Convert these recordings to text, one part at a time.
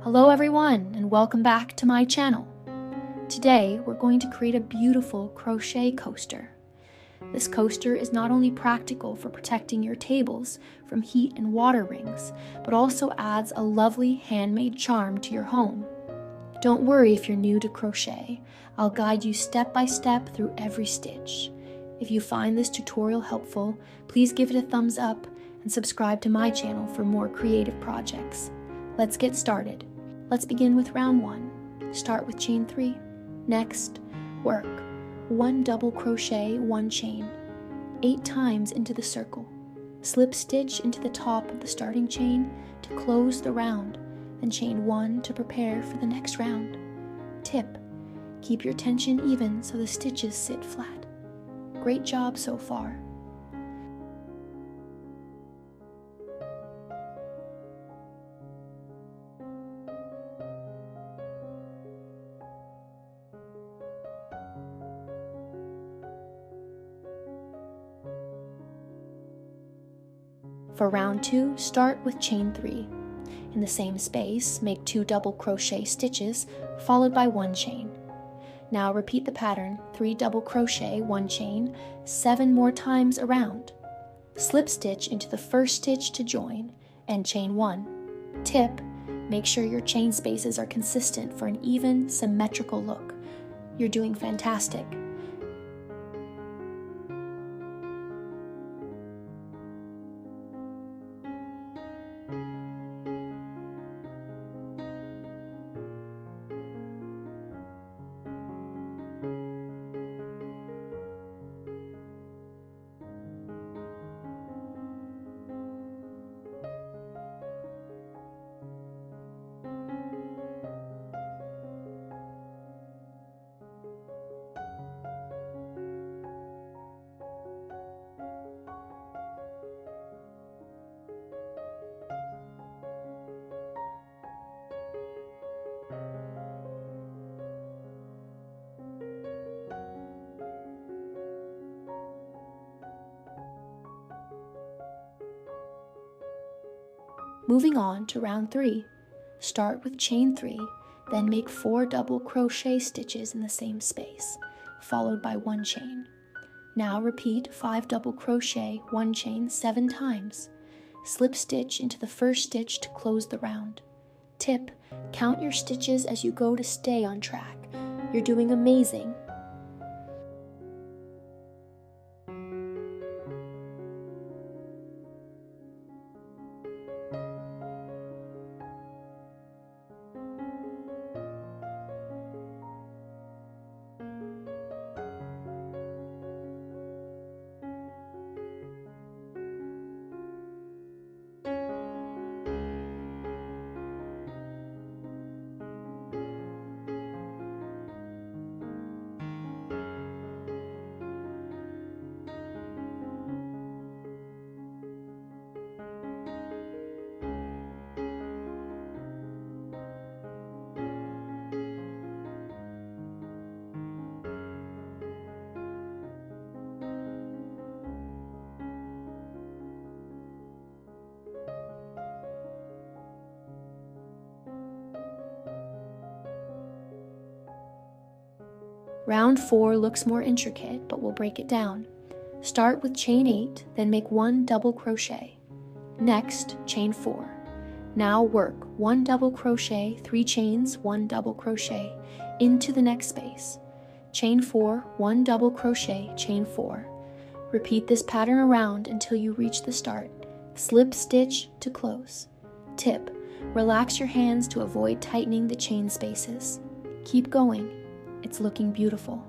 Hello everyone, and welcome back to my channel. Today we're going to create a beautiful crochet coaster. This coaster is not only practical for protecting your tables from heat and water rings, but also adds a lovely handmade charm to your home. Don't worry if you're new to crochet. I'll guide you step by step through every stitch. If you find this tutorial helpful, please give it a thumbs up and subscribe to my channel for more creative projects. Let's get started. Let's begin with round 1. Start with chain 3. Next, work 1 double crochet, 1 chain, 8 times into the circle. Slip stitch into the top of the starting chain to close the round, then chain 1 to prepare for the next round. Tip: keep your tension even so the stitches sit flat. Great job so far. For round 2, start with chain 3. In the same space, make 2 double crochet stitches, followed by 1 chain. Now repeat the pattern, 3 double crochet, 1 chain, 7 more times around. Slip stitch into the first stitch to join, and chain 1. Tip: make sure your chain spaces are consistent for an even, symmetrical look. You're doing fantastic. Moving on to round 3. Start with chain 3, then make 4 double crochet stitches in the same space, followed by 1 chain. Now repeat 5 double crochet, 1 chain 7 times. Slip stitch into the first stitch to close the round. Tip: count your stitches as you go to stay on track. You're doing amazing. Round 4 looks more intricate, but we'll break it down. Start with chain 8, then make 1 double crochet. Next, chain 4. Now work 1 double crochet, 3 chains, 1 double crochet into the next space. Chain 4, 1 double crochet, chain 4. Repeat this pattern around until you reach the start. Slip stitch to close. Tip: relax your hands to avoid tightening the chain spaces. Keep going. It's looking beautiful.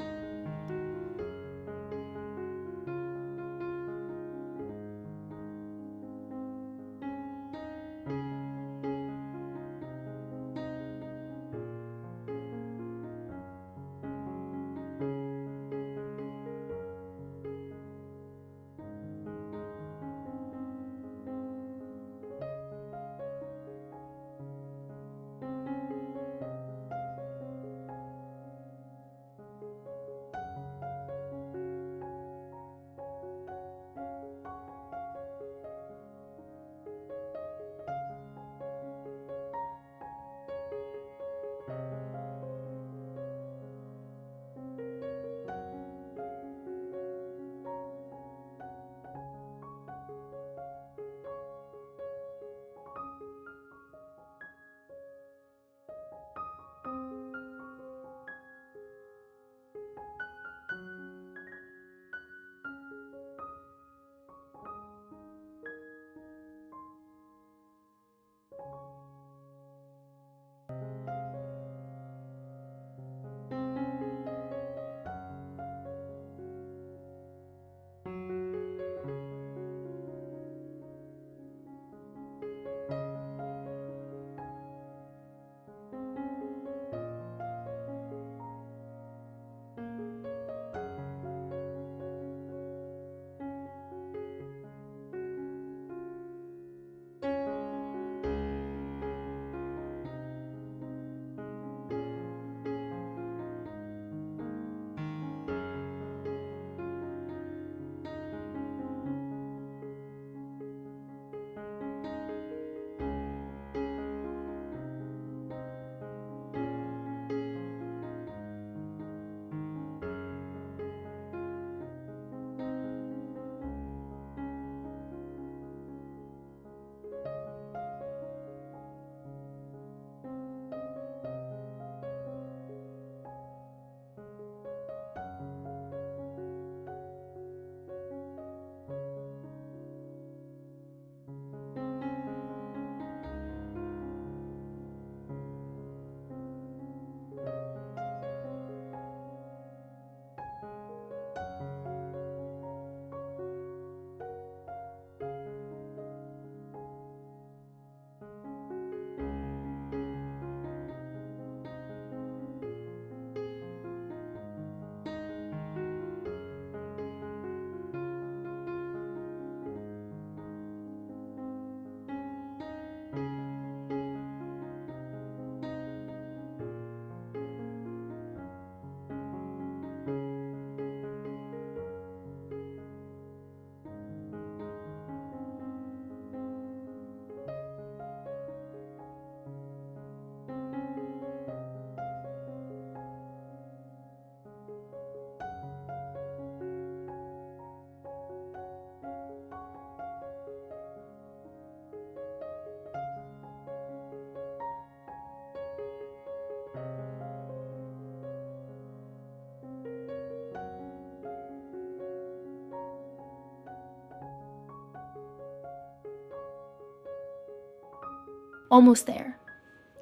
Almost there.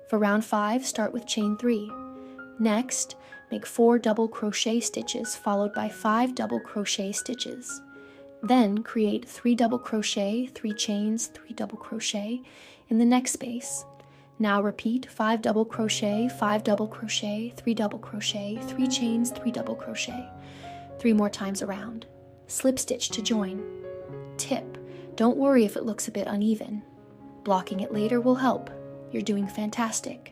For round 5, start with chain 3. Next, make 4 double crochet stitches followed by 5 double crochet stitches. Then create 3 double crochet, 3 chains, 3 double crochet in the next space. Now repeat 5 double crochet, 5 double crochet, 3 double crochet, 3 chains, 3 double crochet. 3 more times around. Slip stitch to join. Tip: don't worry if it looks a bit uneven. Blocking it later will help. You're doing fantastic.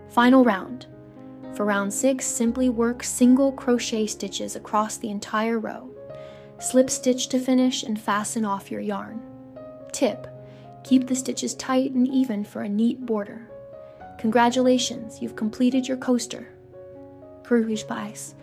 Final round. For round 6, simply work single crochet stitches across the entire row. Slip stitch to finish and fasten off your yarn. Tip: keep the stitches tight and even for a neat border. Congratulations, you've completed your coaster. Grüß Weiß.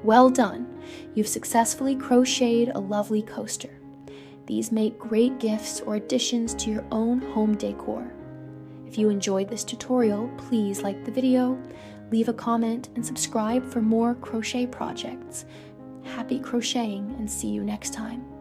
Well done! You've successfully crocheted a lovely coaster. These make great gifts or additions to your own home decor. If you enjoyed this tutorial, please like the video, leave a comment, and subscribe for more crochet projects. Happy crocheting, and see you next time.